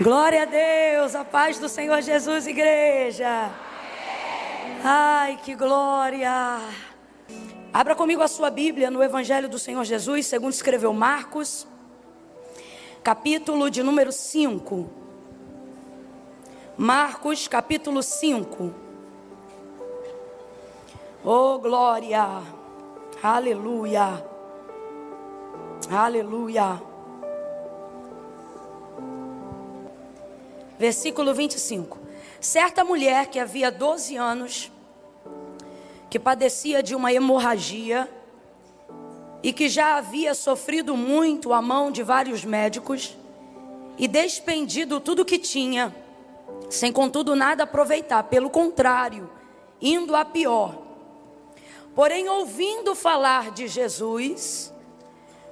Glória a Deus, a paz do Senhor Jesus, igreja. Ai, que glória. Abra comigo a sua Bíblia no Evangelho do Senhor Jesus, segundo escreveu Marcos, capítulo de número 5. Marcos, capítulo 5. Oh, glória. Aleluia. Aleluia. Versículo 25. Certa mulher que havia 12 anos, que padecia de uma hemorragia e que já havia sofrido muito à mão de vários médicos e despendido tudo o que tinha, sem contudo nada aproveitar, pelo contrário, indo a pior. Porém, ouvindo falar de Jesus,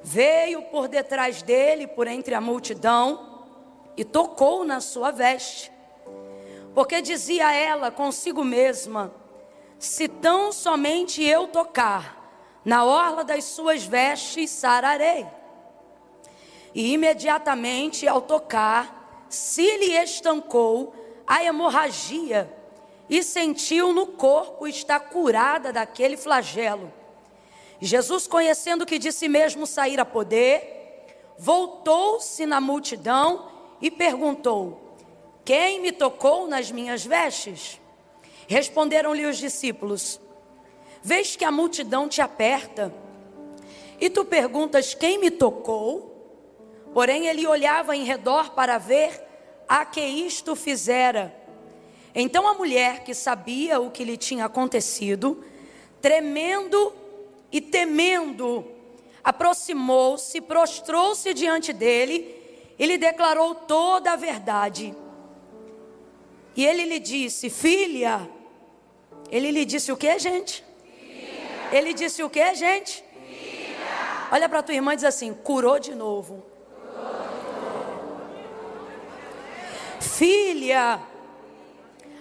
veio por detrás dele, por entre a multidão, e tocou na sua veste, porque dizia ela consigo mesma: se tão somente eu tocar na orla das suas vestes, sararei. E imediatamente ao tocar, se lhe estancou a hemorragia, e sentiu no corpo estar curada daquele flagelo. Jesus, conhecendo que de si mesmo saíra poder, voltou-se na multidão e perguntou: quem me tocou nas minhas vestes? Responderam-lhe os discípulos: vês que a multidão te aperta, e tu perguntas: quem me tocou? Porém ele olhava em redor para ver a que isto fizera. Então a mulher, que sabia o que lhe tinha acontecido, tremendo e temendo, aproximou-se, prostrou-se diante dele e lhe declarou toda a verdade. E ele lhe disse: filha. Ele lhe disse o que, gente? Filha. Ele disse o que, gente? Filha. Olha para tua irmã e diz assim: curou de novo. Filha,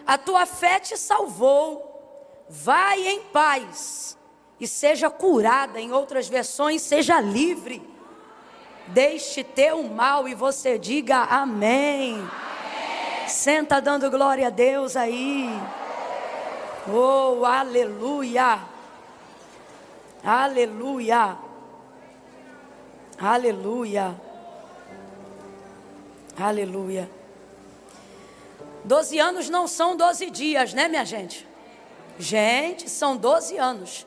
a tua fé te salvou. Vai em paz e seja curada. Em outras versões, seja livre. Deixe teu mal e você diga amém. Amém. Senta dando glória a Deus aí. Oh, aleluia. Aleluia. Aleluia. Aleluia. 12 anos não são 12 dias, né, minha gente? Gente, são 12 anos.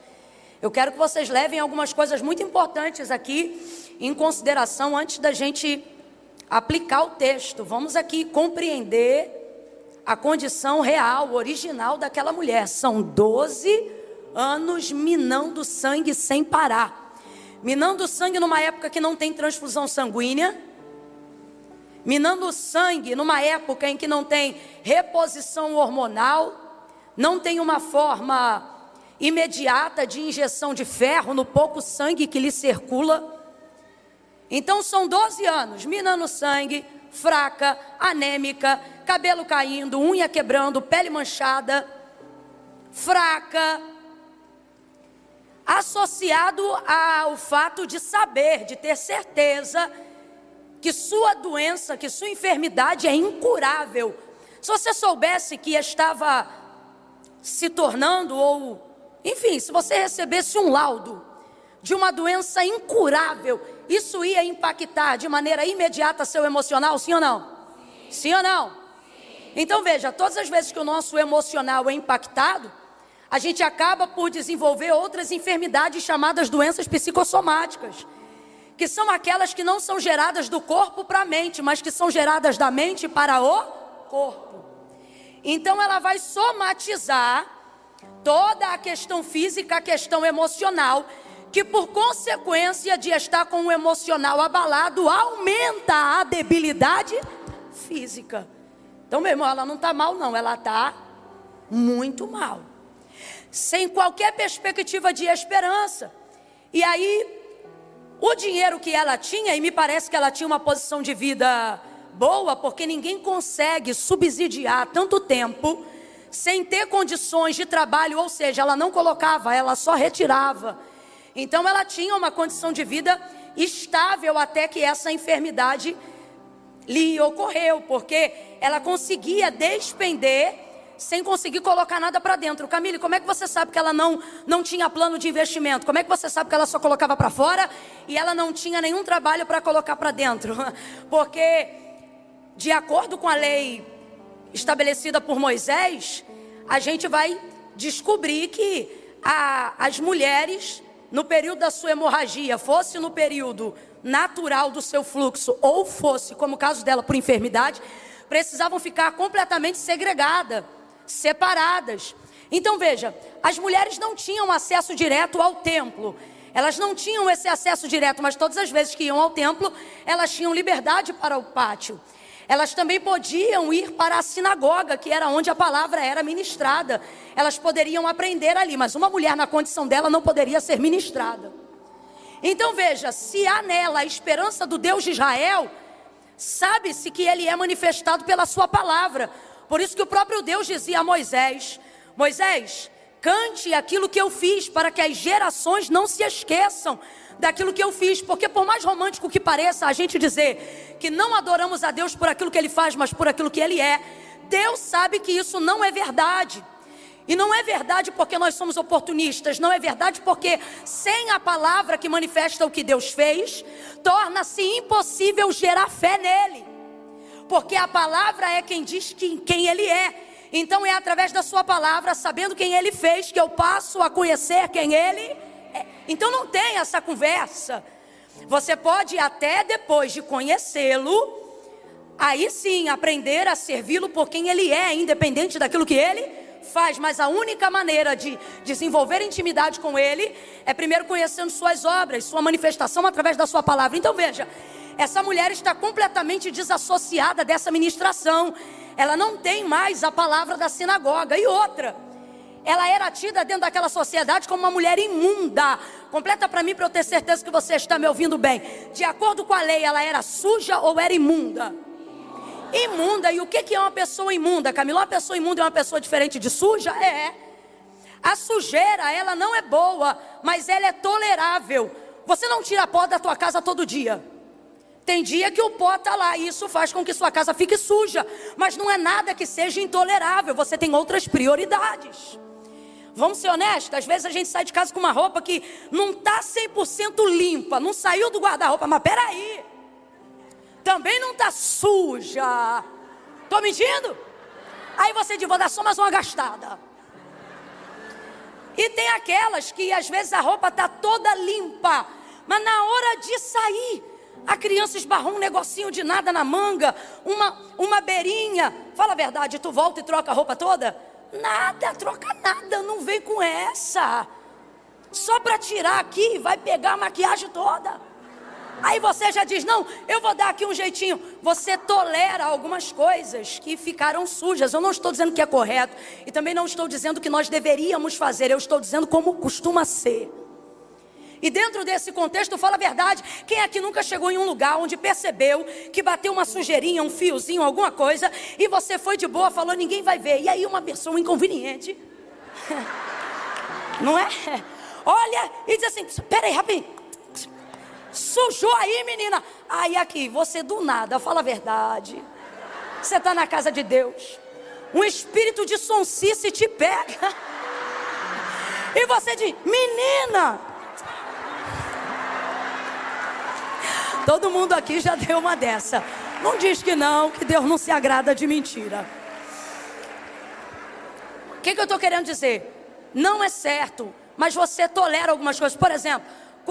Eu quero que vocês levem algumas coisas muito importantes aqui em consideração antes da gente aplicar o texto. Vamos aqui compreender a condição real, original daquela mulher. São 12 anos minando sangue sem parar. Minando sangue numa época que não tem transfusão sanguínea. Minando sangue numa época em que não tem reposição hormonal. Não tem uma forma imediata de injeção de ferro no pouco sangue que lhe circula. Então são 12 anos, minando sangue, fraca, anêmica, cabelo caindo, unha quebrando, pele manchada, fraca, associado ao fato de saber, de ter certeza que sua doença, que sua enfermidade é incurável. Se você soubesse que estava se tornando, ou enfim, se você recebesse um laudo de uma doença incurável, isso ia impactar de maneira imediata seu emocional, sim ou não? Sim, sim ou não? Sim. Então veja, todas as vezes que o nosso emocional é impactado, a gente acaba por desenvolver outras enfermidades chamadas doenças psicossomáticas, que são aquelas que não são geradas do corpo para a mente, mas que são geradas da mente para o corpo. Então ela vai somatizar toda a questão física, a questão emocional, que por consequência de estar com o emocional abalado, aumenta a debilidade física. Então, meu irmão, ela não está mal não, ela está muito mal. Sem qualquer perspectiva de esperança. E aí, o dinheiro que ela tinha, e me parece que ela tinha uma posição de vida boa, porque ninguém consegue subsidiar tanto tempo sem ter condições de trabalho, ou seja, ela não colocava, ela só retirava. Então ela tinha uma condição de vida estável até que essa enfermidade lhe ocorreu, porque ela conseguia despender sem conseguir colocar nada para dentro. Camille, como é que você sabe que ela não tinha plano de investimento? Como é que você sabe que ela só colocava para fora e ela não tinha nenhum trabalho para colocar para dentro? Porque, de acordo com a lei estabelecida por Moisés, a gente vai descobrir que as mulheres, no período da sua hemorragia, fosse no período natural do seu fluxo, ou fosse, como o caso dela, por enfermidade, precisavam ficar completamente segregadas, separadas. Então veja, as mulheres não tinham acesso direto ao templo. Elas não tinham esse acesso direto, mas todas as vezes que iam ao templo, elas tinham liberdade para o pátio. Elas também podiam ir para a sinagoga, que era onde a palavra era ministrada. Elas poderiam aprender ali, mas uma mulher na condição dela não poderia ser ministrada. Então veja, se há nela a esperança do Deus de Israel, sabe-se que ele é manifestado pela sua palavra. Por isso que o próprio Deus dizia a Moisés: Moisés, cante aquilo que eu fiz, para que as gerações não se esqueçam daquilo que eu fiz. Porque por mais romântico que pareça a gente dizer que não adoramos a Deus por aquilo que ele faz, mas por aquilo que ele é, Deus sabe que isso não é verdade. E não é verdade porque nós somos oportunistas, não é verdade porque sem a palavra que manifesta o que Deus fez, torna-se impossível gerar fé nele. Porque a palavra é quem diz quem ele é. Então é através da sua palavra, sabendo quem ele fez, que eu passo a conhecer quem ele é. Então não tem essa conversa. Você pode até depois de conhecê-lo, aí sim aprender a servi-lo por quem ele é, independente daquilo que ele faz. Mas a única maneira de desenvolver intimidade com ele é primeiro conhecendo suas obras, sua manifestação através da sua palavra. Então veja, essa mulher está completamente desassociada dessa ministração. Ela não tem mais a palavra da sinagoga. E outra, ela era tida dentro daquela sociedade como uma mulher imunda. Completa para mim, para eu ter certeza que você está me ouvindo bem. De acordo com a lei, ela era suja ou era imunda? Imunda. E o que é uma pessoa imunda, Camila? Uma pessoa imunda é uma pessoa diferente de suja? É. A sujeira, ela não é boa, mas ela é tolerável. Você não tira pó da tua casa todo dia. Tem dia que o pó está lá e isso faz com que sua casa fique suja. Mas não é nada que seja intolerável. Você tem outras prioridades. Vamos ser honestos, às vezes a gente sai de casa com uma roupa que não está 100% limpa, não saiu do guarda-roupa, mas peraí, também não está suja. Estou mentindo? Aí você diz, vou dar só mais uma gastada. E tem aquelas que às vezes a roupa está toda limpa, mas na hora de sair, a criança esbarrou um negocinho de nada na manga, uma beirinha. Fala a verdade, tu volta e troca a roupa toda? Nada, troca nada, não vem com essa. Só para tirar aqui, vai pegar a maquiagem toda. Aí você já diz, não, eu vou dar aqui um jeitinho. Você tolera algumas coisas que ficaram sujas. Eu não estou dizendo que é correto. E também não estou dizendo que nós deveríamos fazer. Eu estou dizendo como costuma ser. E dentro desse contexto, fala a verdade, quem aqui nunca chegou em um lugar onde percebeu que bateu uma sujeirinha, um fiozinho, alguma coisa, e você foi de boa, falou, ninguém vai ver. E aí uma pessoa inconveniente, não é? Olha e diz assim, peraí, rapidinho, sujou aí, menina. Aí aqui, você do nada, fala a verdade, você está na casa de Deus, um espírito de sonsice te pega, e você diz, menina... Todo mundo aqui já deu uma dessa. Não diz que não, que Deus não se agrada de mentira. O que eu estou querendo dizer? Não é certo, mas você tolera algumas coisas. Por exemplo,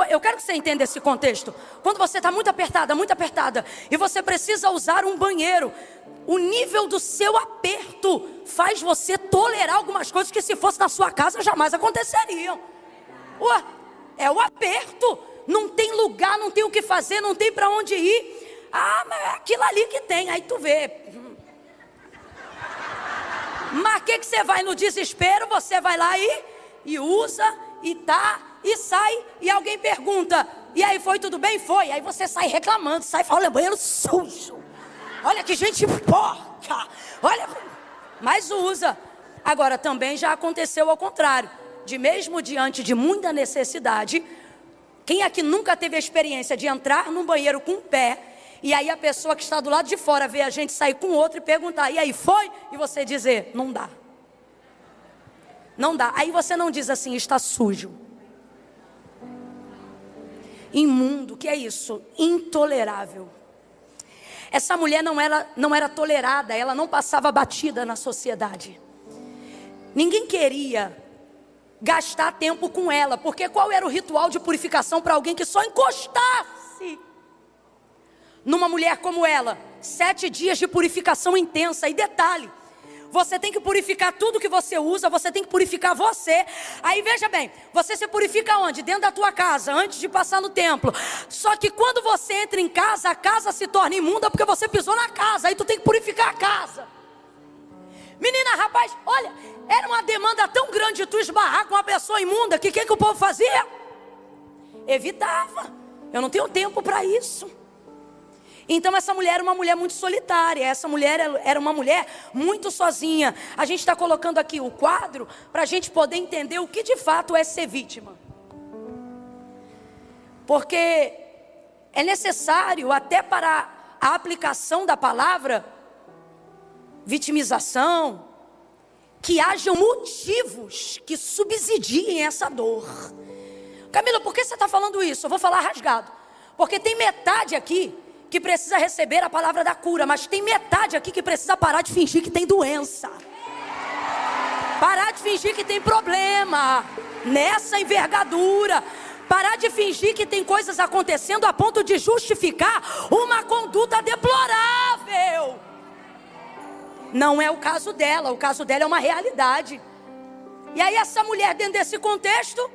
eu quero que você entenda esse contexto. Quando você está muito apertada, e você precisa usar um banheiro, o nível do seu aperto faz você tolerar algumas coisas que se fosse na sua casa jamais aconteceriam. Ué, é o aperto. Não tem lugar, não tem o que fazer, não tem para onde ir. Ah, mas é aquilo ali que tem, aí tu vê. Mas o que você vai no desespero? Você vai lá e usa, e tá, e sai, e alguém pergunta, e aí foi tudo bem? Foi. Aí você sai reclamando, sai falando, olha, banheiro sujo. Olha que gente porca. Olha, mas usa. Agora também já aconteceu ao contrário. De mesmo diante de muita necessidade... Quem aqui nunca teve a experiência de entrar num banheiro com o pé E aí a pessoa que está do lado de fora vê a gente sair com outro e perguntar, e aí, foi? E você dizer, não dá. Não dá. Aí você não diz assim, está sujo. Imundo, que é isso? Intolerável. Essa mulher não era tolerada, ela não passava batida na sociedade. Ninguém queria gastar tempo com ela, porque qual era o ritual de purificação para alguém que só encostasse numa mulher como ela? 7 dias de purificação intensa. E detalhe, você tem que purificar tudo que você usa, você tem que purificar você. Aí veja bem, você se purifica onde? Dentro da tua casa, antes de passar no templo. Só que quando você entra em casa, a casa se torna imunda porque você pisou na casa. Aí tu tem que purificar a casa. Menina, rapaz, olha, era uma demanda tão grande tu esbarrar com uma pessoa imunda, que o que o povo fazia? Evitava. Eu não tenho tempo para isso. Então essa mulher era uma mulher muito solitária, essa mulher era uma mulher muito sozinha. A gente está colocando aqui o quadro para a gente poder entender o que de fato é ser vítima. Porque é necessário, até para a aplicação da palavra vitimização, que hajam motivos que subsidiem essa dor. Camila, por que você está falando isso? Eu vou falar rasgado. Porque tem metade aqui que precisa receber a palavra da cura, mas tem metade aqui que precisa parar de fingir que tem doença. Parar de fingir que tem problema nessa envergadura. Parar de fingir que tem coisas acontecendo a ponto de justificar uma conduta deplorável. Não é o caso dela, o caso dela é uma realidade. E aí essa mulher, dentro desse contexto,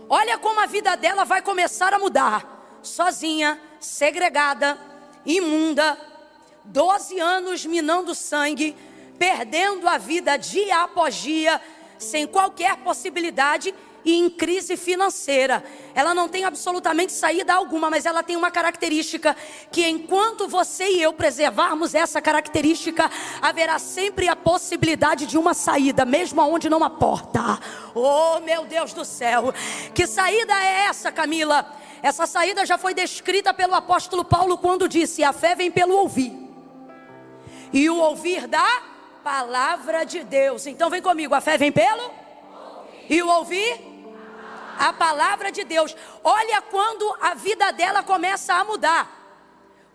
olha como a vida dela vai começar a mudar. Sozinha, segregada, imunda, 12 anos minando sangue, perdendo a vida dia após dia, sem qualquer possibilidade e em crise financeira. Ela não tem absolutamente saída alguma, mas ela tem uma característica que enquanto você e eu preservarmos essa característica, haverá sempre a possibilidade de uma saída, mesmo aonde não há porta. Oh, meu Deus do céu! Que saída é essa, Camila? Essa saída já foi descrita pelo apóstolo Paulo quando disse: a fé vem pelo ouvir, e o ouvir da palavra de Deus. Então vem comigo, a fé vem pelo ouvir. E o ouvir a palavra de Deus. Olha quando a vida dela começa a mudar.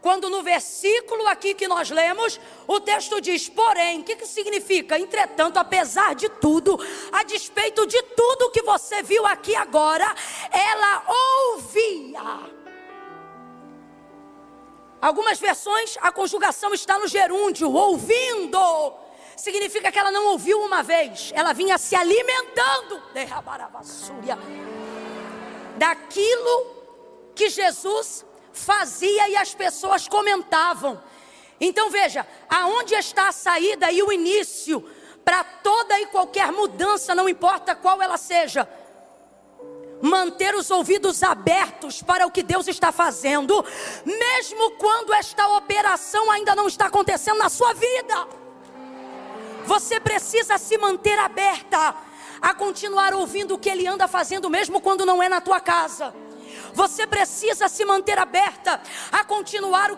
Quando no versículo aqui que nós lemos, o texto diz, porém, o que significa? Entretanto, apesar de tudo, a despeito de tudo que você viu aqui agora, ela ouvia. Algumas versões, a conjugação está no gerúndio, ouvindo. Significa que ela não ouviu uma vez, ela vinha se alimentando daquilo que Jesus fazia e as pessoas comentavam. Então veja, aonde está a saída e o início para toda e qualquer mudança, não importa qual ela seja? Manter os ouvidos abertos para o que Deus está fazendo, mesmo quando esta operação ainda não está acontecendo na sua vida. Você precisa se manter aberta a continuar ouvindo o que Ele anda fazendo, mesmo quando não é na tua casa. Você precisa se manter aberta a continuar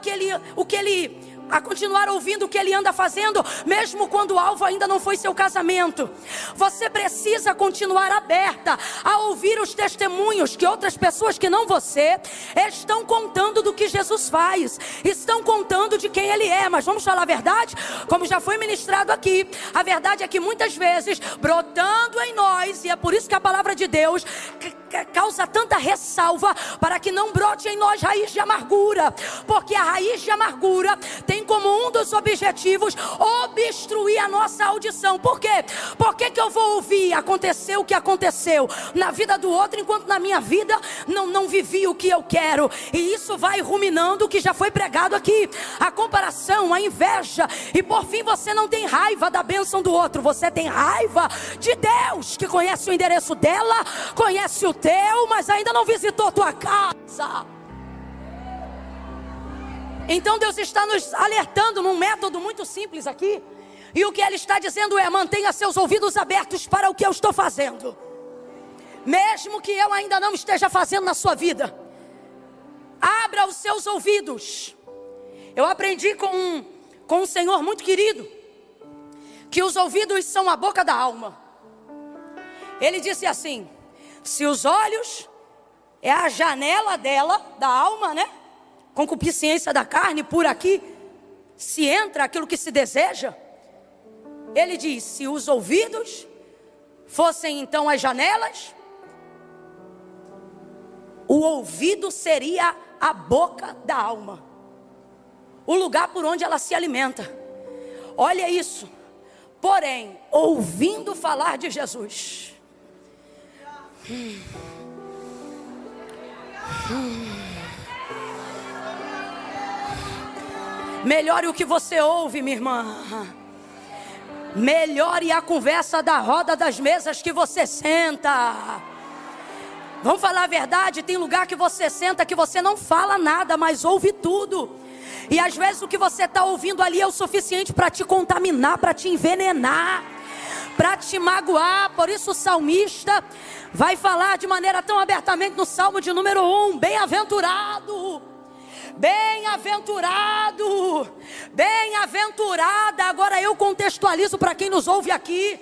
a continuar ouvindo o que Ele anda fazendo, mesmo quando o alvo ainda não foi seu casamento. Você precisa continuar aberta a ouvir os testemunhos que outras pessoas que não você estão contando do que Jesus faz, estão contando de quem Ele é. Mas vamos falar a verdade, como já foi ministrado aqui, a verdade é que muitas vezes brotando em nós, e é por isso que a palavra de Deus causa tanta ressalva, para que não brote em nós raiz de amargura, porque a raiz de amargura tem como um dos objetivos obstruir a nossa audição. Por quê? Por que eu vou ouvir aconteceu o que aconteceu na vida do outro, enquanto na minha vida não vivi o que eu quero? E isso vai ruminando o que já foi pregado aqui, a comparação, a inveja, e por fim você não tem raiva da bênção do outro, você tem raiva de Deus, que conhece o endereço dela, conhece o teu, mas ainda não visitou tua casa. Então Deus está nos alertando num método muito simples aqui, e o que Ele está dizendo é: mantenha seus ouvidos abertos para o que eu estou fazendo, mesmo que eu ainda não esteja fazendo na sua vida. Abra os seus ouvidos. Eu aprendi com um senhor muito querido que os ouvidos são a boca da alma. Ele disse assim: se os olhos é a janela dela, da alma, né? Concupiscência da carne, por aqui se entra aquilo que se deseja. Ele diz: se os ouvidos fossem então as janelas, o ouvido seria a boca da alma, o lugar por onde ela se alimenta. Olha isso. Porém, ouvindo falar de Jesus, melhore o que você ouve, minha irmã. Melhore a conversa da roda das mesas que você senta. Vamos falar a verdade, tem lugar que você senta que você não fala nada, mas ouve tudo. E às vezes o que você está ouvindo ali é o suficiente para te contaminar, para te envenenar, para te magoar. Por isso o salmista vai falar de maneira tão abertamente no Salmo de número 1: bem-aventurado, bem-aventurado, bem-aventurada. Agora eu contextualizo para quem nos ouve aqui: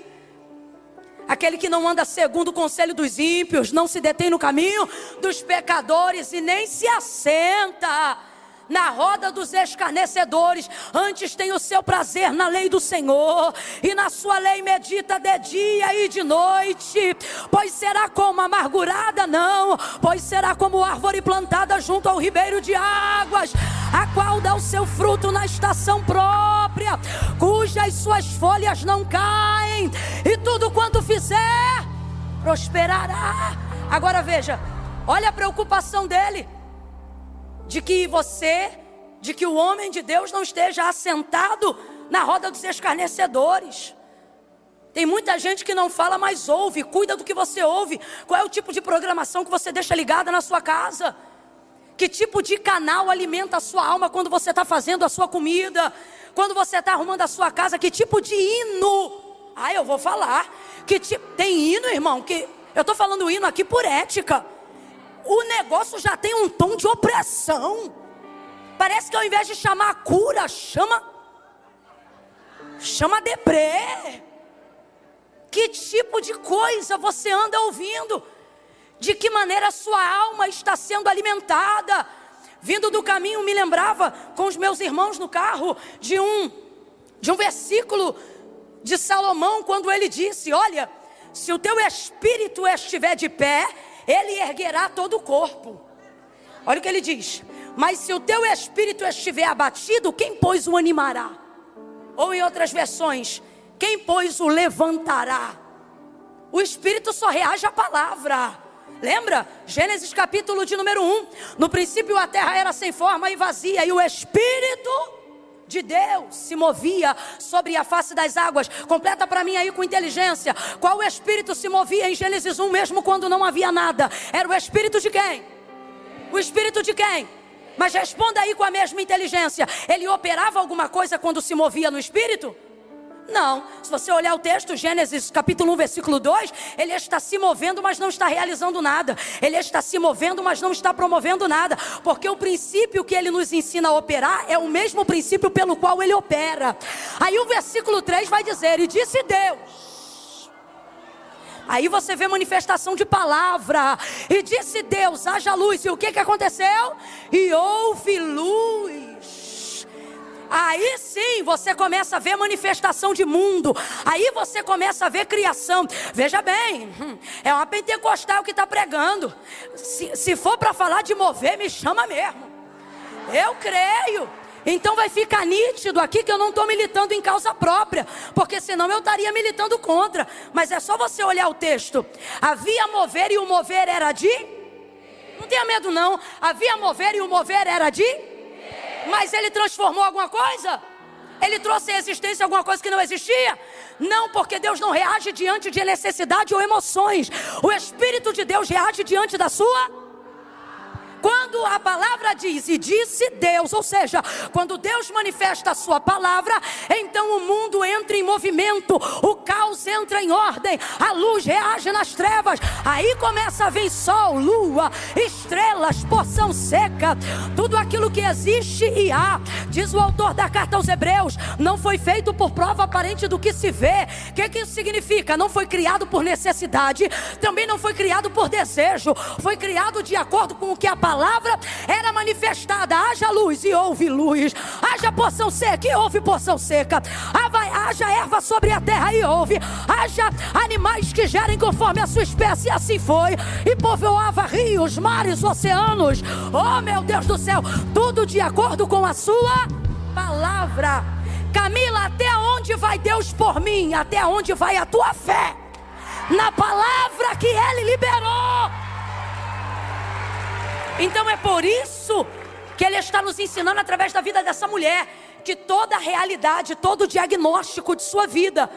aquele que não anda segundo o conselho dos ímpios, não se detém no caminho dos pecadores e nem se assenta na roda dos escarnecedores. Antes tem o seu prazer na lei do Senhor, e na sua lei medita de dia e de noite. Pois será como amargurada? Não, pois será como árvore plantada junto ao ribeiro de águas, a qual dá o seu fruto na estação própria, cujas suas folhas não caem, e tudo quanto fizer prosperará. Agora veja, olha a preocupação dele, de que o homem de Deus não esteja assentado na roda dos escarnecedores. Tem muita gente que não fala, mas ouve. Cuida do que você ouve. Qual é o tipo de programação que você deixa ligada na sua casa? Que tipo de canal alimenta a sua alma quando você está fazendo a sua comida? Quando você está arrumando a sua casa? Que tipo de hino? Eu vou falar. Tem hino, irmão, que eu estou falando hino aqui por ética. O negócio já tem um tom de opressão. Parece que ao invés de chamar a cura, chama deprê. Que tipo de coisa você anda ouvindo? De que maneira a sua alma está sendo alimentada? Vindo do caminho, me lembrava com os meus irmãos no carro de um versículo de Salomão, quando ele disse: olha, se o teu espírito estiver de pé, ele erguerá todo o corpo. Olha o que ele diz: mas se o teu espírito estiver abatido, quem pois o animará? Ou em outras versões, quem pois o levantará? O espírito só reage à palavra. Lembra? Gênesis capítulo de número 1. No princípio a terra era sem forma e vazia, e o Espírito de Deus se movia sobre a face das águas. Completa para mim aí com inteligência. Qual espírito se movia em Gênesis 1 mesmo quando não havia nada? Era o espírito de quem? O espírito de quem? Mas responda aí com a mesma inteligência. Ele operava alguma coisa quando se movia no espírito? Não. Se você olhar o texto, Gênesis capítulo 1 versículo 2, ele está se movendo, mas não está realizando nada. Ele está se movendo, mas não está promovendo nada. Porque o princípio que ele nos ensina a operar é o mesmo princípio pelo qual ele opera. Aí o versículo 3 vai dizer: e disse Deus. Aí você vê manifestação de palavra. E disse Deus: haja luz. E o que aconteceu? E houve luz. Aí sim você começa a ver manifestação de mundo. Aí você começa a ver criação. Veja bem, é uma pentecostal que está pregando. Se for para falar de mover, me chama mesmo. Eu creio. Então vai ficar nítido aqui que eu não estou militando em causa própria, porque senão eu estaria militando contra. Mas é só você olhar o texto. Havia mover e o mover era de... Não tenha medo não. Havia mover e o mover era de... Mas ele transformou alguma coisa? Ele trouxe à existência alguma coisa que não existia? Não, porque Deus não reage diante de necessidade ou emoções. O Espírito de Deus reage diante da sua... Quando a palavra diz, e disse Deus, ou seja, quando Deus manifesta a sua palavra, então o mundo entra em movimento, o caos entra em ordem, a luz reage nas trevas, aí começa a vir sol, lua, estrelas, porção seca, tudo aquilo que existe e há. Diz o autor da carta aos Hebreus, não foi feito por prova aparente do que se vê. O que isso significa? Não foi criado por necessidade, também não foi criado por desejo, foi criado de acordo com o que a palavra era manifestada. Haja luz e houve luz, haja porção seca e houve porção seca, haja erva sobre a terra e houve, haja animais que gerem conforme a sua espécie, e assim foi, e povoava rios, mares, oceanos. Oh meu Deus do céu, tudo de acordo com a sua palavra. Camila, até onde vai Deus por mim? Até onde vai a tua fé? Na palavra que Ele liberou. Então é por isso que Ele está nos ensinando através da vida dessa mulher, que toda a realidade, todo o diagnóstico de sua vida,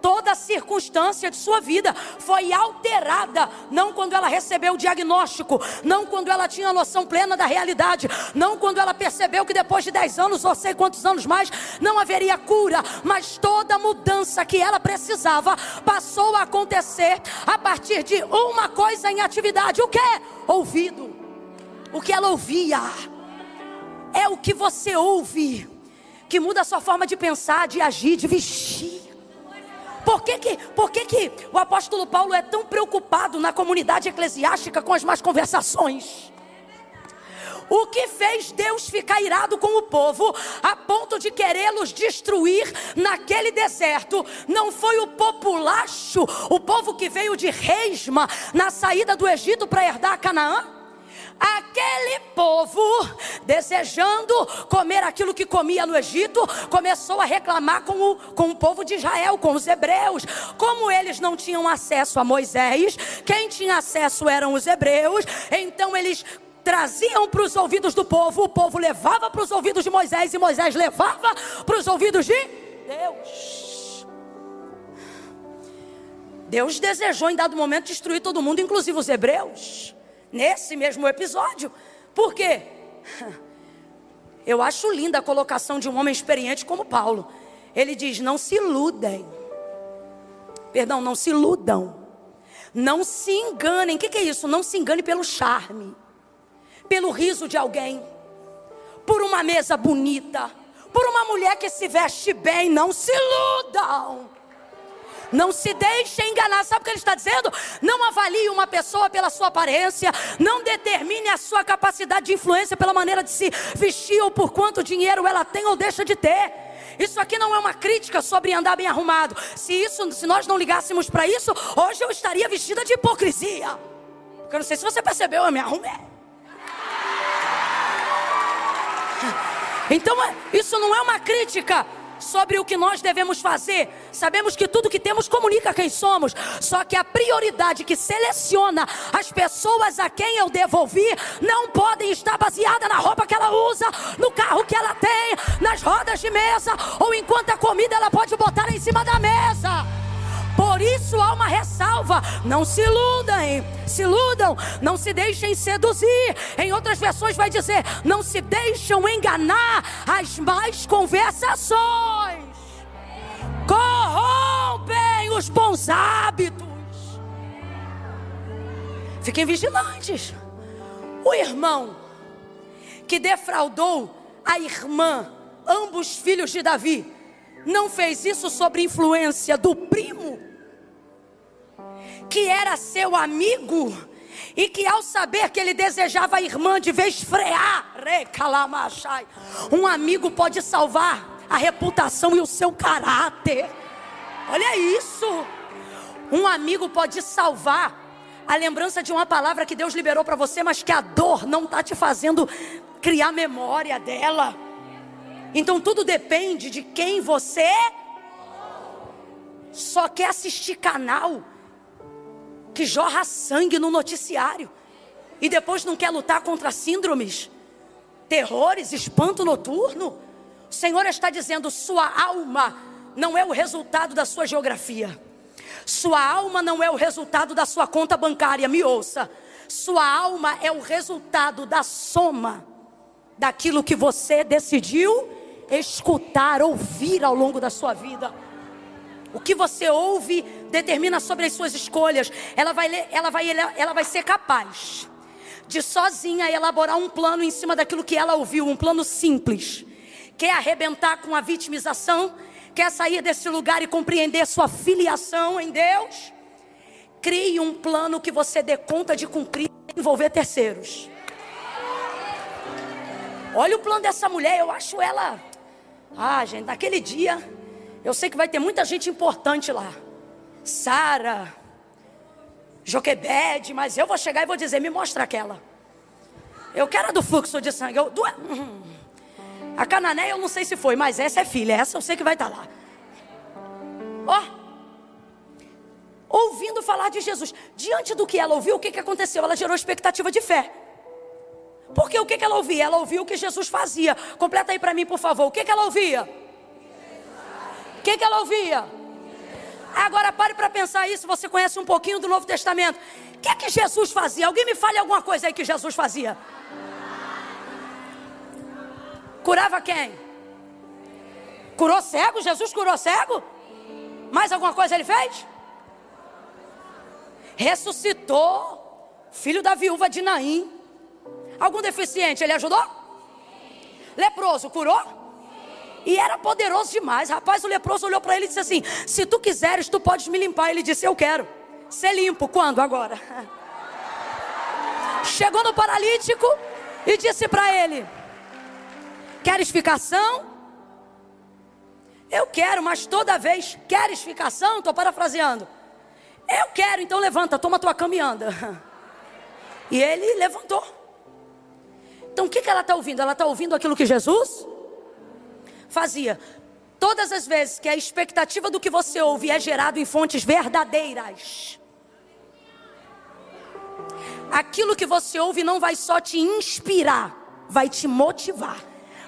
toda a circunstância de sua vida foi alterada, não quando ela recebeu o diagnóstico, não quando ela tinha a noção plena da realidade, não quando ela percebeu que depois de 10 anos, ou sei quantos anos mais, não haveria cura, mas toda a mudança que ela precisava passou a acontecer a partir de uma coisa em atividade. O que? Ouvido. O que ela ouvia. É o que você ouve que muda a sua forma de pensar, de agir, de vestir. Por que o apóstolo Paulo é tão preocupado na comunidade eclesiástica com as más conversações? O que fez Deus ficar irado com o povo a ponto de querê-los destruir naquele deserto não foi o populacho, o povo que veio de Resma na saída do Egito para herdar Canaã? Aquele povo, desejando comer aquilo que comia no Egito, começou a reclamar com o povo de Israel, com os hebreus. Como eles não tinham acesso a Moisés, quem tinha acesso eram os hebreus, então eles traziam para os ouvidos do povo, o povo levava para os ouvidos de Moisés, e Moisés levava para os ouvidos de Deus. Deus desejou em dado momento destruir todo mundo, inclusive os hebreus, nesse mesmo episódio. Por quê? Eu acho linda a colocação de um homem experiente como Paulo. Ele diz, não se iludem. Perdão, não se iludam. Não se enganem. O que é isso? Não se engane pelo charme, pelo riso de alguém, por uma mesa bonita, por uma mulher que se veste bem. Não se iludam. Não se deixe enganar. Sabe o que ele está dizendo? Não avalie uma pessoa pela sua aparência. Não determine a sua capacidade de influência pela maneira de se vestir ou por quanto dinheiro ela tem ou deixa de ter. Isso aqui não é uma crítica sobre andar bem arrumado. Se nós não ligássemos para isso, hoje eu estaria vestida de hipocrisia. Porque eu não sei se você percebeu, eu me arrumei. Então isso não é uma crítica sobre o que nós devemos fazer. Sabemos que tudo que temos comunica quem somos. Só que a prioridade que seleciona as pessoas a quem eu devo ouvir não podem estar baseada na roupa que ela usa, no carro que ela tem, nas rodas de mesa, ou enquanto a comida ela pode botar em cima da mesa. Por isso há uma ressalva. Não se iludam, não se deixem seduzir. Em outras versões vai dizer, não se deixam enganar as más conversações. Corrompem os bons hábitos. Fiquem vigilantes. O irmão que defraudou a irmã, ambos filhos de Davi, não fez isso sob influência do primo, que era seu amigo, e que ao saber que ele desejava a irmã de vez frear, um amigo pode salvar a reputação e o seu caráter. Olha isso. Um amigo pode salvar a lembrança de uma palavra que Deus liberou para você, mas que a dor não está te fazendo criar memória dela. Então tudo depende de quem você só quer assistir canal que jorra sangue no noticiário e depois não quer lutar contra síndromes, terrores, espanto noturno. O Senhor está dizendo, sua alma não é o resultado da sua geografia. Sua alma não é o resultado da sua conta bancária. Me ouça. Sua alma é o resultado da soma daquilo que você decidiu escutar, ouvir ao longo da sua vida. O que você ouve determina sobre as suas escolhas. Ela vai ser capaz de sozinha elaborar um plano em cima daquilo que ela ouviu, um plano simples. Quer arrebentar com a vitimização? Quer sair desse lugar e compreender sua filiação em Deus? Crie um plano que você dê conta de cumprir sem envolver terceiros. Olha o plano dessa mulher, eu acho ela... gente, naquele dia, eu sei que vai ter muita gente importante lá. Sara, Joquebede, mas eu vou chegar e vou dizer, me mostra aquela. Eu quero a do fluxo de sangue. A Cananeia eu não sei se foi, mas essa é filha, essa eu sei que vai estar lá. Ouvindo falar de Jesus. Diante do que ela ouviu, o que aconteceu? Ela gerou expectativa de fé. Porque o que ela ouvia? Ela ouvia o que Jesus fazia. Completa aí para mim, por favor. O que ela ouvia? O que ela ouvia? Agora pare para pensar isso. Você conhece um pouquinho do Novo Testamento. O que Jesus fazia? Alguém me fale alguma coisa aí que Jesus fazia. Curava quem? Curou cego? Jesus curou cego? Mais alguma coisa ele fez? Ressuscitou filho da viúva de Naim. Algum deficiente ele ajudou? Leproso curou? E era poderoso demais. Rapaz, o leproso olhou para ele e disse assim: se tu quiseres, tu podes me limpar. Ele disse: eu quero ser limpo. Quando? Agora. Chegou no paralítico e disse para ele: queres ficação? Eu quero, mas toda vez. Queres ficação? Estou parafraseando. Eu quero, então levanta, toma tua cama e anda. E ele levantou. Então o que ela está ouvindo? Ela está ouvindo aquilo que Jesus fazia. Todas as vezes que a expectativa do que você ouve é gerado em fontes verdadeiras, aquilo que você ouve não vai só te inspirar, vai te motivar,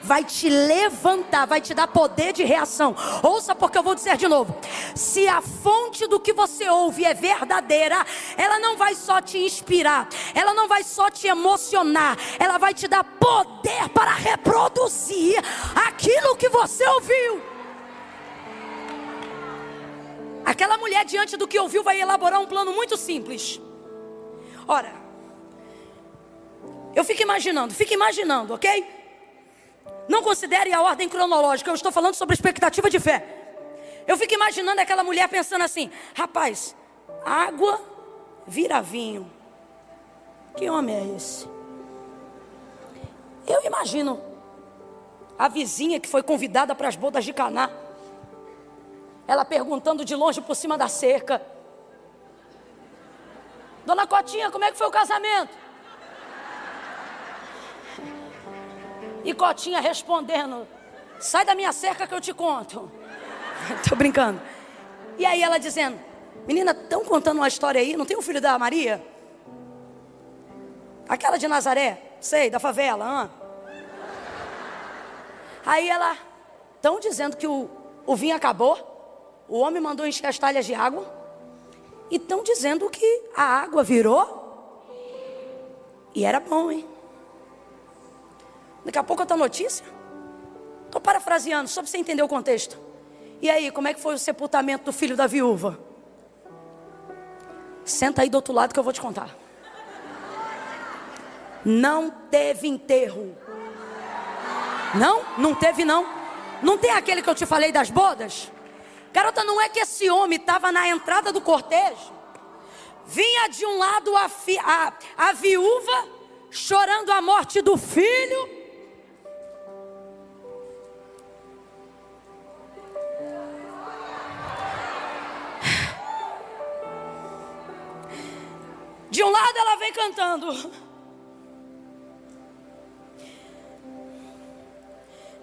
vai te levantar, vai te dar poder de reação. Ouça, porque eu vou dizer de novo: se a fonte do que você ouve é verdadeira, ela não vai só te inspirar, ela não vai só te emocionar, ela vai te dar poder para reproduzir aquilo que você ouviu. Aquela mulher, diante do que ouviu, vai elaborar um plano muito simples. Ora, eu fico imaginando, ok? Não considere a ordem cronológica, eu estou falando sobre expectativa de fé. Eu fico imaginando aquela mulher pensando assim: rapaz, água vira vinho. Que homem é esse? Eu imagino a vizinha que foi convidada para as bodas de Caná, ela perguntando de longe por cima da cerca: Dona Cotinha, como é que foi o casamento? E Cotinha respondendo: sai da minha cerca que eu te conto. Tô brincando. E aí ela dizendo: menina, estão contando uma história aí, não tem o filho da Maria? Aquela de Nazaré, sei, da favela. Aí ela: estão dizendo que o vinho acabou, o homem mandou encher as talhas de água, e estão dizendo que a água virou. E era bom, hein? Daqui a pouco outra notícia. Estou parafraseando, só para você entender o contexto. E aí, como é que foi o sepultamento do filho da viúva? Senta aí do outro lado que eu vou te contar. Não teve enterro. Não teve não. Não tem aquele que eu te falei das bodas? Garota, não é que esse homem estava na entrada do cortejo? Vinha de um lado a viúva chorando a morte do filho. De um lado ela vem cantando: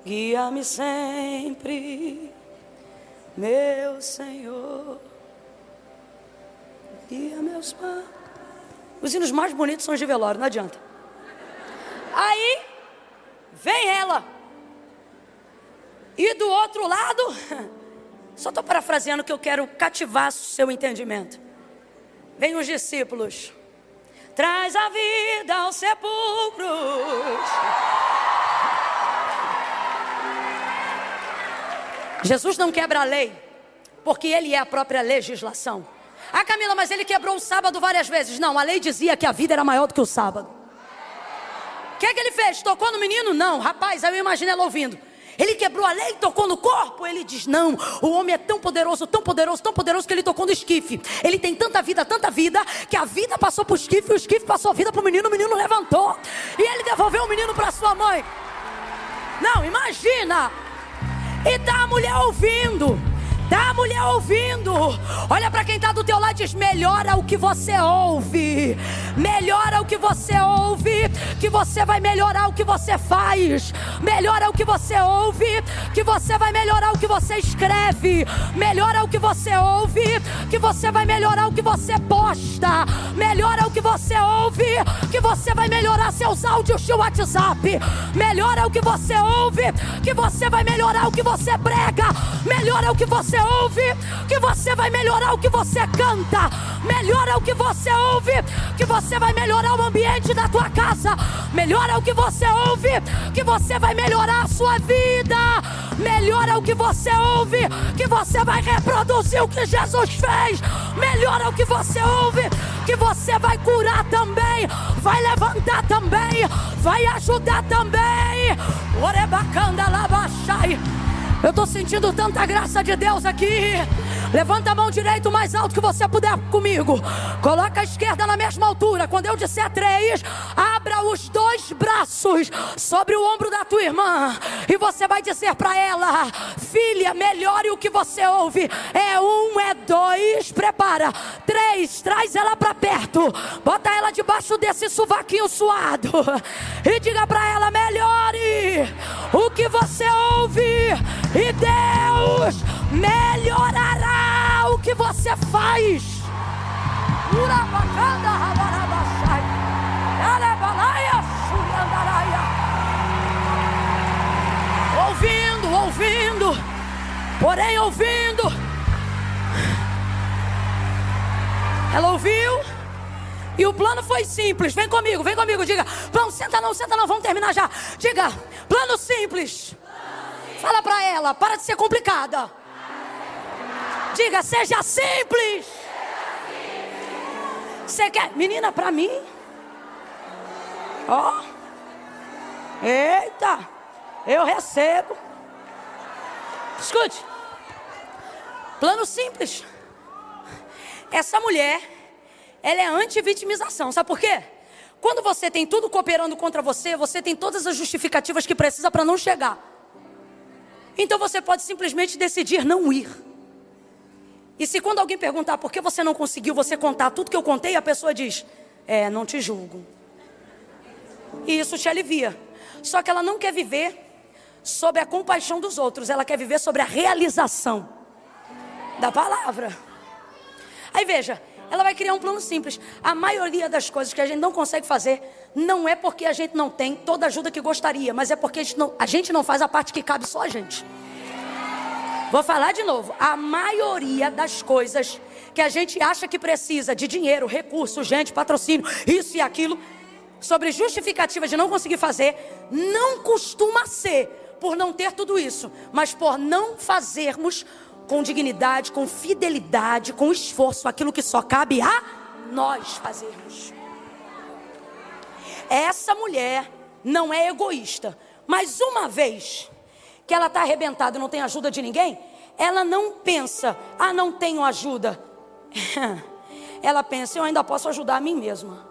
guia-me sempre, meu Senhor, guia meus passos. Os hinos mais bonitos são os de velório, não adianta. Aí vem ela, e do outro lado, só estou parafraseando que eu quero cativar seu entendimento. Vem os discípulos, traz a vida aos sepulcros. Jesus não quebra a lei, porque ele é a própria legislação. Ah, Camila, mas ele quebrou o sábado várias vezes. Não, a lei dizia que a vida era maior do que o sábado. O que é que ele fez? Tocou no menino? Não, rapaz, aí eu imagino ela ouvindo. Ele quebrou a lei e tocou no corpo? Ele diz, não, o homem é tão poderoso, tão poderoso, tão poderoso que ele tocou no esquife. Ele tem tanta vida, que a vida passou para o esquife, e o esquife passou a vida para o menino levantou. E ele devolveu o menino para sua mãe. Não, imagina. E tá a mulher ouvindo. Tá a mulher ouvindo. Olha para quem está do teu lado e diz, melhora o que você ouve. Melhora o que você ouve, que você vai melhorar o que você faz. Melhora o que você ouve, que você vai melhorar o que você escreve. Melhora o que você ouve, que você vai melhorar o que você posta. Melhora o que você ouve, que você vai melhorar seus áudios de WhatsApp. Melhora o que você ouve, que você vai melhorar o que você prega. Melhora o que você ouve, que você vai melhorar o que você canta. Melhora o que você ouve, que você vai melhorar o ambiente da tua casa. Melhora o que você ouve, que você vai melhorar a sua vida. Melhora o que você ouve, que você vai reproduzir o que Jesus fez. Melhora o que você ouve, que você vai curar também, vai levantar também, vai ajudar também. Orebacanda labachai. Eu estou sentindo tanta graça de Deus aqui. Levanta a mão direita o mais alto que você puder comigo. Coloca a esquerda na mesma altura. Quando eu disser 3, abra os 2 braços sobre o ombro da tua irmã. E você vai dizer para ela, filha, melhore o que você ouve. É 1, é 2, prepara. 3, traz ela para perto. Bota ela debaixo desse sovaquinho suado. E diga para ela, melhore o que você ouve. E Deus melhorará o que você faz. Ouvindo, porém ouvindo. Ela ouviu. E o plano foi simples. Vem comigo, diga. Vamos, senta não, vamos terminar já. Diga, plano simples. Fala pra ela, para de ser complicada. Diga, seja simples. Você quer, menina, pra mim? Ó. Eita, eu recebo. Escute. Plano simples. Essa mulher, ela é anti-vitimização. Sabe por quê? Quando você tem tudo cooperando contra você, você tem todas as justificativas que precisa para não chegar. Então você pode simplesmente decidir não ir. E se quando alguém perguntar por que você não conseguiu, você contar tudo que eu contei, a pessoa diz, não te julgo. E isso te alivia. Só que ela não quer viver sobre a compaixão dos outros, ela quer viver sobre a realização da palavra. Aí veja, ela vai criar um plano simples. A maioria das coisas que a gente não consegue fazer, não é porque a gente não tem toda a ajuda que gostaria, mas é porque a gente não faz a parte que cabe só a gente. Vou falar de novo. A maioria das coisas que a gente acha que precisa de dinheiro, recurso, gente, patrocínio, isso e aquilo, sobre justificativas de não conseguir fazer, não costuma ser por não ter tudo isso, mas por não fazermos com dignidade, com fidelidade, com esforço, aquilo que só cabe a nós fazermos. Essa mulher não é egoísta, mas uma vez que ela está arrebentada e não tem ajuda de ninguém, ela não pensa, não tenho ajuda. Ela pensa, eu ainda posso ajudar a mim mesma.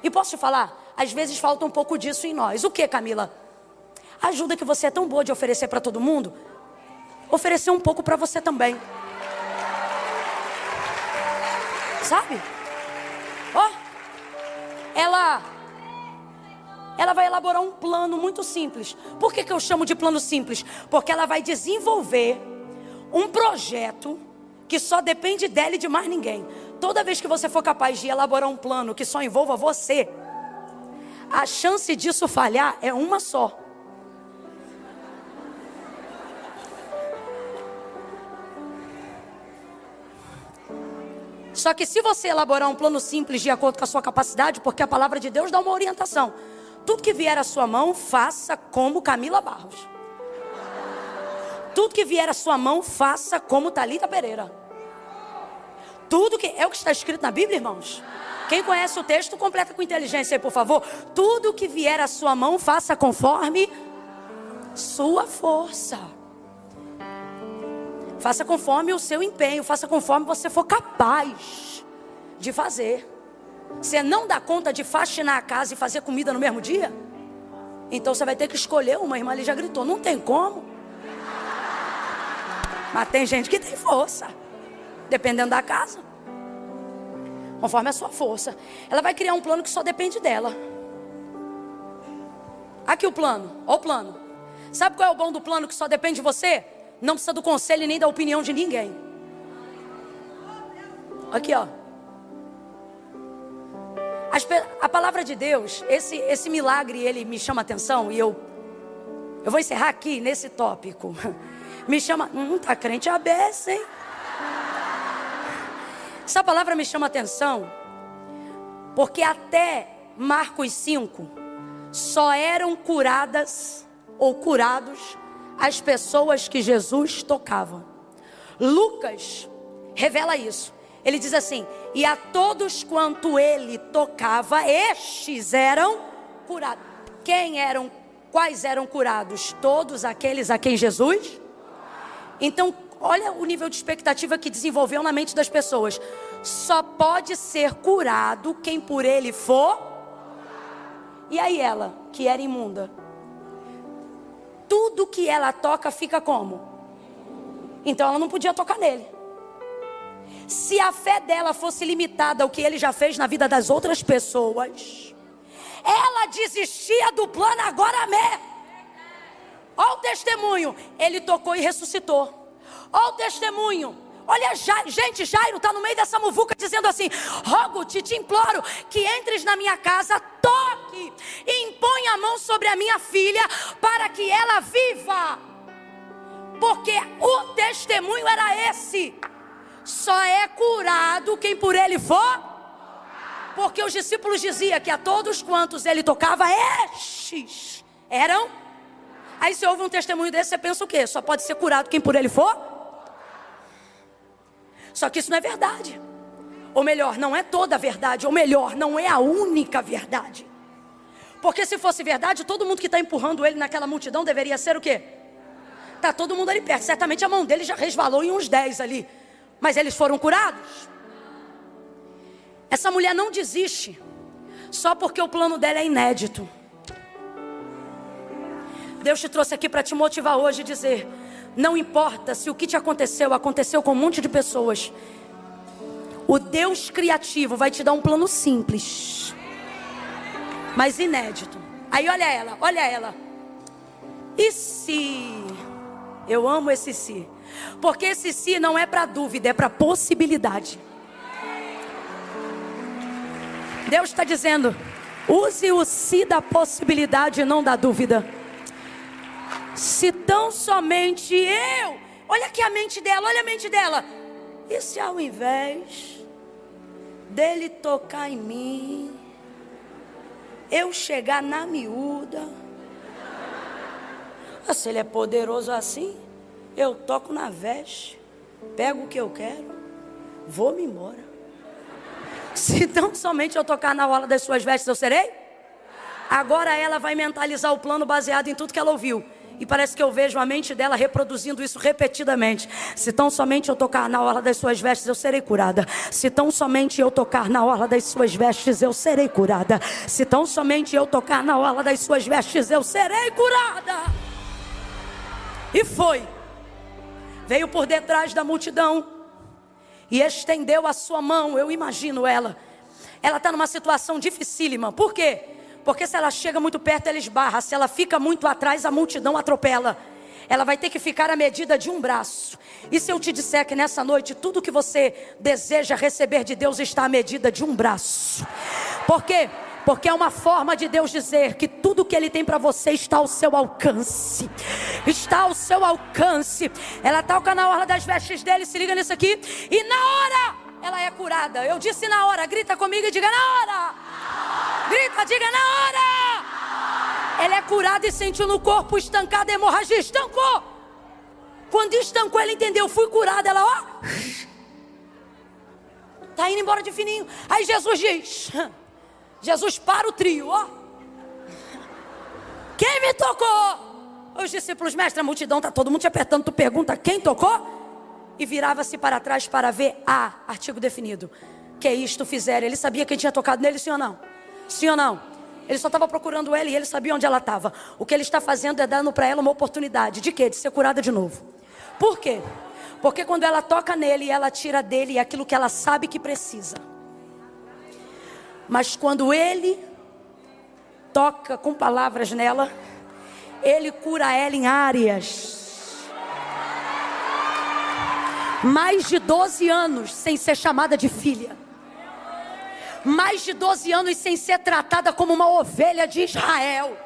E posso te falar, às vezes falta um pouco disso em nós. O que, Camila? A ajuda que você é tão boa de oferecer para todo mundo, oferecer um pouco para você também. Sabe? Ela vai elaborar um plano muito simples. Por que eu chamo de plano simples? Porque ela vai desenvolver um projeto que só depende dela e de mais ninguém. Toda vez que você for capaz de elaborar um plano que só envolva você, a chance disso falhar é uma só. Só que se você elaborar um plano simples de acordo com a sua capacidade, porque a palavra de Deus dá uma orientação. Tudo que vier à sua mão, faça como Camila Barros. Tudo que vier à sua mão, faça como Thalita Pereira. Tudo que... É o que está escrito na Bíblia, irmãos? Quem conhece o texto, completa com inteligência aí, por favor. Tudo que vier à sua mão, faça conforme sua força. Faça conforme o seu empenho. Faça conforme você for capaz de fazer. Você não dá conta de faxinar a casa e fazer comida no mesmo dia? Então você vai ter que escolher uma. A irmã ali já gritou, não tem como. Mas tem gente que tem força, dependendo da casa. Conforme a sua força. Ela vai criar um plano que só depende dela. Aqui o plano, olha o plano. Sabe qual é o bom do plano que só depende de você? Não precisa do conselho nem da opinião de ninguém. Aqui, ó. A palavra de Deus, esse milagre, ele me chama a atenção. E eu vou encerrar aqui nesse tópico. Me chama... tá crente a beça, hein? Essa palavra me chama a atenção. Porque até Marcos 5, só eram curadas ou curados as pessoas que Jesus tocava. Lucas revela isso. Ele diz assim: e a todos quanto ele tocava, estes eram curados. Quais eram curados? Todos aqueles a quem Jesus. Então, olha o nível de expectativa que desenvolveu na mente das pessoas. Só pode ser curado quem por ele for. E aí ela, que era imunda, tudo que ela toca fica como? Então ela não podia tocar nele. Se a fé dela fosse limitada ao que ele já fez na vida das outras pessoas, ela desistia do plano agora mesmo. Olha o testemunho, ele tocou e ressuscitou. Olha o testemunho. Olha, gente, Jairo está no meio dessa muvuca dizendo assim: rogo-te, te imploro que entres na minha casa, toque e impõe a mão sobre a minha filha para que ela viva. Porque o testemunho era esse: só é curado quem por ele for. Porque os discípulos diziam que a todos quantos ele tocava, estes eram. Aí se ouve um testemunho desse, você pensa o quê? Só pode ser curado quem por ele for? Só que isso não é verdade. Ou melhor, não é toda a verdade. Ou melhor, não é a única verdade. Porque se fosse verdade, todo mundo que está empurrando ele naquela multidão deveria ser o quê? Está todo mundo ali perto. Certamente a mão dele já resvalou em uns 10 ali. Mas eles foram curados. Essa mulher não desiste só porque o plano dela é inédito. Deus te trouxe aqui para te motivar hoje e dizer: não importa se o que te aconteceu com um monte de pessoas. O Deus criativo vai te dar um plano simples, mas inédito. Aí olha ela, olha ela. E se? Eu amo esse se. Porque esse se não é para dúvida, é para possibilidade. Deus está dizendo: use o se da possibilidade e não da dúvida. Se tão somente eu... Olha aqui a mente dela, olha a mente dela. E se ao invés dele tocar em mim, eu chegar na miúda? Se ele é poderoso assim, eu toco na veste, pego o que eu quero, vou-me embora. Se tão somente eu tocar na orla das suas vestes, eu serei? Agora ela vai mentalizar o plano baseado em tudo que ela ouviu. E parece que eu vejo a mente dela reproduzindo isso repetidamente. Se tão somente eu tocar na orla das suas vestes, eu serei curada. Se tão somente eu tocar na orla das suas vestes, eu serei curada. Se tão somente eu tocar na orla das suas vestes, eu serei curada. E foi. Veio por detrás da multidão e estendeu a sua mão. Eu imagino ela. Ela está numa situação dificílima. Por quê? Porque se ela chega muito perto, ela esbarra. Se ela fica muito atrás, a multidão atropela. Ela vai ter que ficar à medida de um braço. E se eu te disser que nessa noite, tudo que você deseja receber de Deus está à medida de um braço? Por quê? Porque é uma forma de Deus dizer que tudo que Ele tem para você está ao seu alcance. Está ao seu alcance. Ela toca na orla das vestes dele, se liga nisso aqui. E na hora, ela é curada. Eu disse na hora, grita comigo e diga na hora. Grita, diga na hora. Ela é curada e sentiu no corpo estancada a hemorragia. Estancou. Quando estancou, ela entendeu, fui curada. Ela, ó, tá indo embora de fininho. Aí Jesus diz, Jesus para o trio, ó. Quem me tocou? Os discípulos, mestre, a multidão tá todo mundo te apertando. Tu pergunta quem tocou? E virava-se para trás para ver artigo definido. Que isto fizeram? Ele sabia quem tinha tocado nele, sim ou não? Sim ou não? Ele só estava procurando ela e ele sabia onde ela estava. O que ele está fazendo é dando para ela uma oportunidade. De quê? De ser curada de novo. Por quê? Porque quando ela toca nele, ela tira dele aquilo que ela sabe que precisa. Mas quando ele toca com palavras nela, ele cura ela em áreas. Mais de 12 anos sem ser chamada de filha. Mais de 12 anos sem ser tratada como uma ovelha de Israel.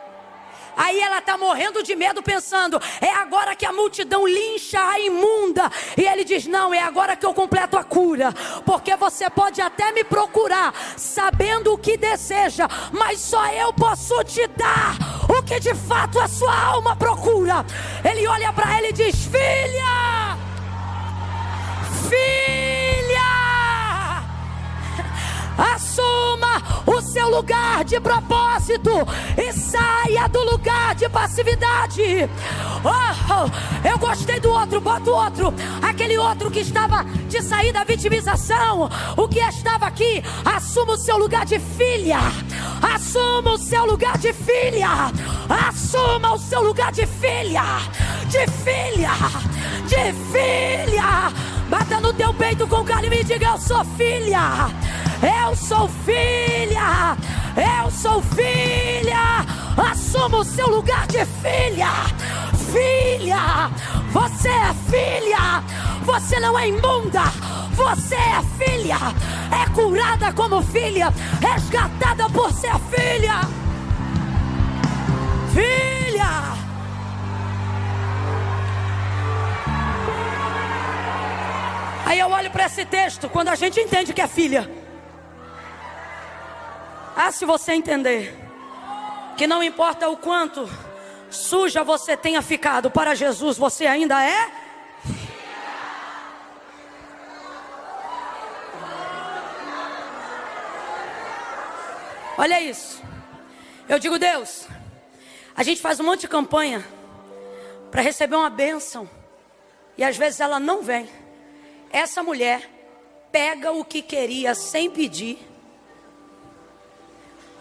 Aí ela está morrendo de medo pensando, é agora que a multidão lincha a imunda. E ele diz, não, é agora que eu completo a cura. Porque você pode até me procurar, sabendo o que deseja, mas só eu posso te dar o que de fato a sua alma procura. Ele olha para ela e diz, filha, assuma o seu lugar de propósito e saia do lugar de passividade. Oh, eu gostei do outro, bota o outro. Aquele outro que estava de sair da vitimização, o que estava aqui, assuma o seu lugar de filha. Assuma o seu lugar de filha. Assuma o seu lugar de filha. De filha. De filha. Bata no teu peito com carinho e diga, eu sou filha. Eu sou filha. Eu sou filha. Assuma o seu lugar de filha. Filha. Você é filha. Você não é imunda. Você é filha. É curada como filha. Resgatada por ser filha. Filha. Aí eu olho para esse texto, quando a gente entende que é filha. Se você entender que não importa o quanto suja você tenha ficado, para Jesus você ainda é. Olha isso. Eu digo, Deus, a gente faz um monte de campanha para receber uma bênção e às vezes ela não vem. Essa mulher pega o que queria sem pedir.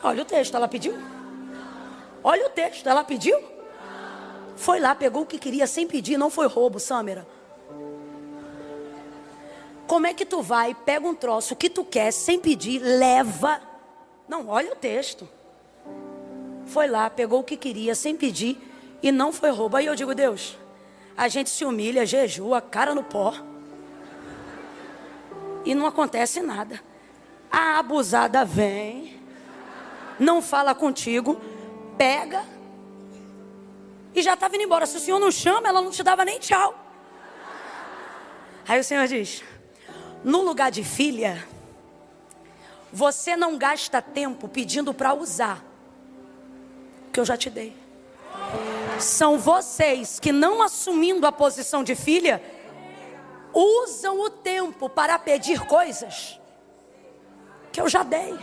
Olha o texto, ela pediu? Olha o texto, ela pediu? Foi lá, pegou o que queria sem pedir, não foi roubo, Sâmera. Como é que tu vai, pega um troço, o que tu quer, sem pedir, leva? Não, olha o texto. Foi lá, pegou o que queria sem pedir e não foi roubo. Aí eu digo, Deus, a gente se humilha, jejua, cara no pó. E não acontece nada. A abusada vem, não fala contigo, pega e já está vindo embora. Se o Senhor não chama, ela não te dava nem tchau. Aí o Senhor diz, no lugar de filha, você não gasta tempo pedindo para usar, que eu já te dei. São vocês que, não assumindo a posição de filha, usam o tempo para pedir coisas que eu já dei.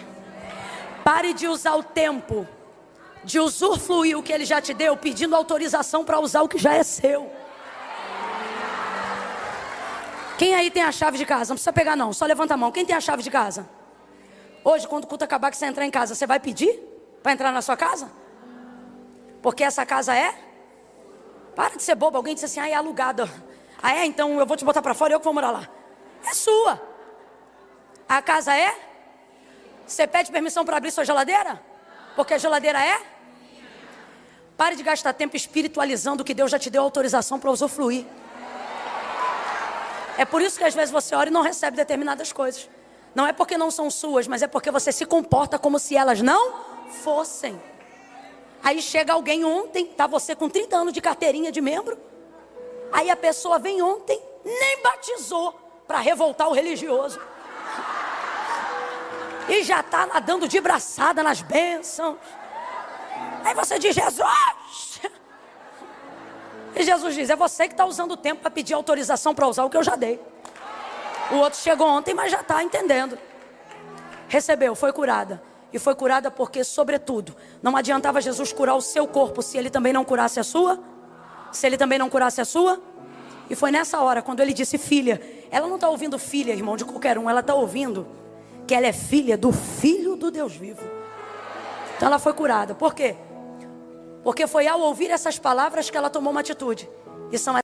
Pare de usar o tempo, de usufruir o que Ele já te deu, pedindo autorização para usar o que já é seu. Quem aí tem a chave de casa? Não precisa pegar não, só levanta a mão. Quem tem a chave de casa? Hoje, quando o culto acabar, que você entrar em casa, você vai pedir para entrar na sua casa? Porque essa casa é? Para de ser bobo. Alguém disse assim, é alugada. Então eu vou te botar para fora e eu que vou morar lá. É sua. A casa é? Você pede permissão para abrir sua geladeira? Porque a geladeira é? Pare de gastar tempo espiritualizando o que Deus já te deu autorização para usufruir. É por isso que às vezes você ora e não recebe determinadas coisas. Não é porque não são suas, mas é porque você se comporta como se elas não fossem. Aí chega alguém ontem, tá você com 30 anos de carteirinha de membro. Aí a pessoa vem ontem, nem batizou, para revoltar o religioso. E já está nadando de braçada nas bênçãos. Aí você diz, Jesus. E Jesus diz, é você que está usando o tempo para pedir autorização para usar o que eu já dei. O outro chegou ontem, mas já está entendendo. Recebeu, foi curada. E foi curada porque, sobretudo, não adiantava Jesus curar o seu corpo se ele também não curasse a sua. Se ele também não curasse a sua. E foi nessa hora, quando ele disse filha. Ela não está ouvindo filha, irmão, de qualquer um. Ela está ouvindo que ela é filha do Filho do Deus vivo. Então ela foi curada. Por quê? Porque foi ao ouvir essas palavras que ela tomou uma atitude. E são